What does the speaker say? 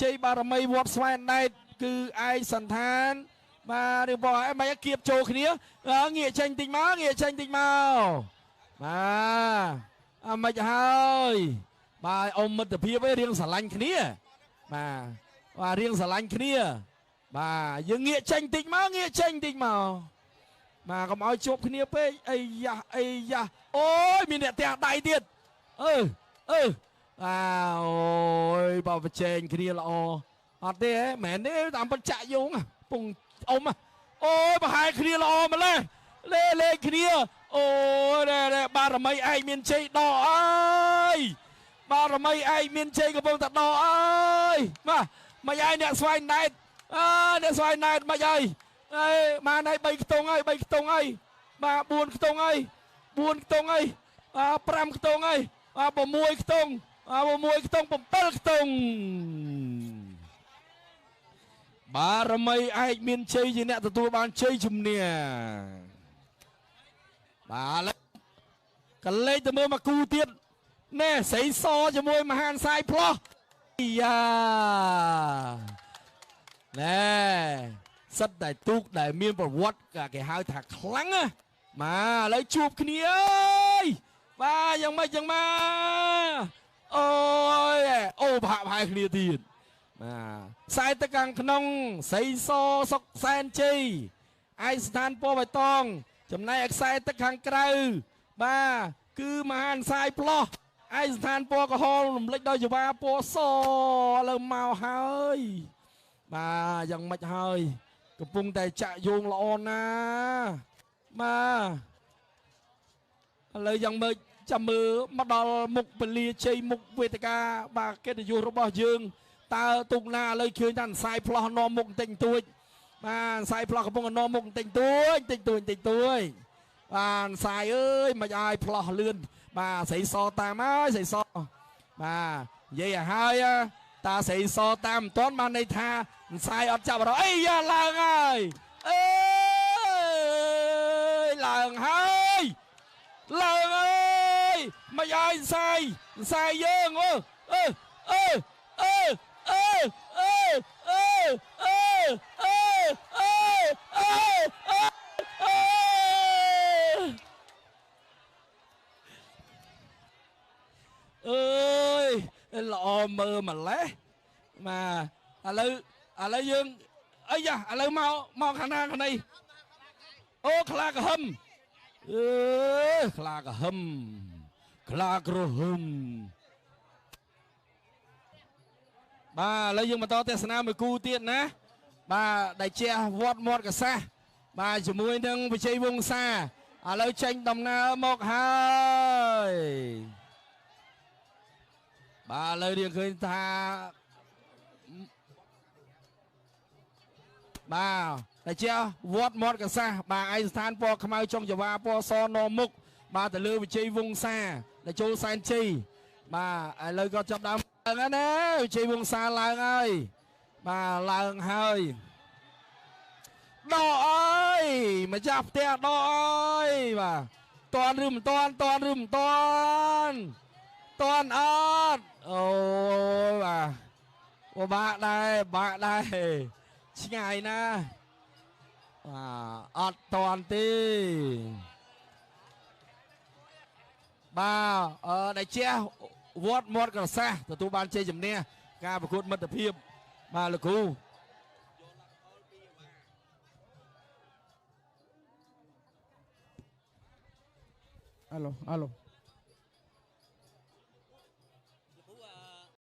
ជ័យបារមីវត្តស្វែងណែតគឺឯកសន្តានបាទឬបងឯងមិនគៀបចូលគ្នាងាកចេញតិចមកងាកចេញតិចមកបាទអមិនហើយបាទអ៊ំមិត្តភាពឯងរៀងស្រឡាញ់គ្នាបាទរៀងស្រឡាញ់គ្នាបាទយើងងាកចេញតិចមកងាកចេញតិចមកបាទកុំឲ្យជួបគ្នាពេកអីយ៉ាអូយមានអ្នកទះដៃទៀតអូយបើប្រជែងគ្នាល្អអត់ទេមែនទេតាមពិតចាក់យងពងអ៊ំអូយប្រហែលគ្នាល្អម្លេះលេងគ្នាអូយបារមីឯងមានជ័យដកអើយបារមីឯងមានជ័យកំពុងតែដកអើយបាទមិនឯងអ្នកស្វែងណែតអ្នកស្វែងណែតមិនអីបានហើយ3ខ្ទង់ហើយ3ខ្ទង់ហើយបាទ4ខ្ទង់ហើយ4ខ្ទង់ហើយ5ខ្ទង់ហើយ6ខ្ទង់6ខ្ទង់7ខ្ទង់បារមីឯកមានជ័យជាអ្នកទទួលបានជ័យជំនះបាទកលេចទៅមើលមកគូទៀតណែស្រីសជាមួយមហានសាយផ្លោះយ៉ាណែសិតតែទូកដែលមានប្រវត្តិគេហៅថាខ្លាំងណាបាទឥឡូវជួបគ្នាអើយបាទយ៉ាងម៉េចយ៉ាងម៉ាអូយអូប្រហាក់គ្នាទៀតបាទខ្សែទឹកខាងក្នុងសីសសុកសែនជ័យឯកស្ថានពណ៌បៃតងចំណែកខ្សែទឹកខាងក្រៅបាទគឺមហានសាយផ្លោះឯកស្ថានពណ៌ក្រហមរំលេចដោយចវាពណ៌សឥឡូវមកហើយបាទយ៉ាងម៉េចហើយកំពុងតែចាក់យោងល្អណាបាទឥឡូវយ៉ាងម៉េចចាំមើលមកដល់មុខពលាជ័យមុខវេទិកាបាទកិត្តិយសរបស់យើងតើទុកណាឥឡូវឃើញថាសៃផ្លោះនាំមុខបន្តិចបន្តួចបាទសៃផ្លោះកំពុងនាំមុខបន្តិចបន្តួចបាទសៃអើយមិនអាយផ្លោះលឿនបាទស្រីសតាមហើយស្រីសបាទនិយាយឲ្យហើយតាស្រីសតាមមិនទាន់បានន័យថាសៃអត់ចាប់រអីយ៉ាឡើងហើយអើយឡើងហើយមិនអាយសៃយើងល្អមើលម្លេះបាទឥឡូវយើងអីយ៉ាឥឡូវមកខាងណាខាងនេះអូខ្លាក្រហមខ្លាក្រហមបាទឥឡូវយើងបន្តទស្សនាមួយគូទៀតណាបាទដែលជះវត្តមាត់កសាសបាទជាមួយនឹងវិជ័យវង្សាឥឡូវចេញដំណើរមកហើយបាទឥឡូវរៀងឃើញថាបាទតែជាវត្តមាត់កសាសបាទឯកស្ថានពណ៌ខ្មៅចុងចវាពណ៌សនមុខបាទទៅលើវិជ័យវង្សាដែលចូលសែនជ័យបាទឥឡូវក៏ចាប់ដើមឡើងណាវិជ័យវង្សាឡើងហើយបាទឡើងហើយដកអើយម្ចាស់ផ្ទះដកអើយបាទតន់ឬមិនតន់អត់អូបាទបាក់ដែរឆ្ងាយណាបាទអត់តន់ទេបាទដែលជះវត្តមាត់កសាសទទួលបានជ័យជំនះការប្រកួតមិត្តភាពបាទលោកគ្រូអាឡូ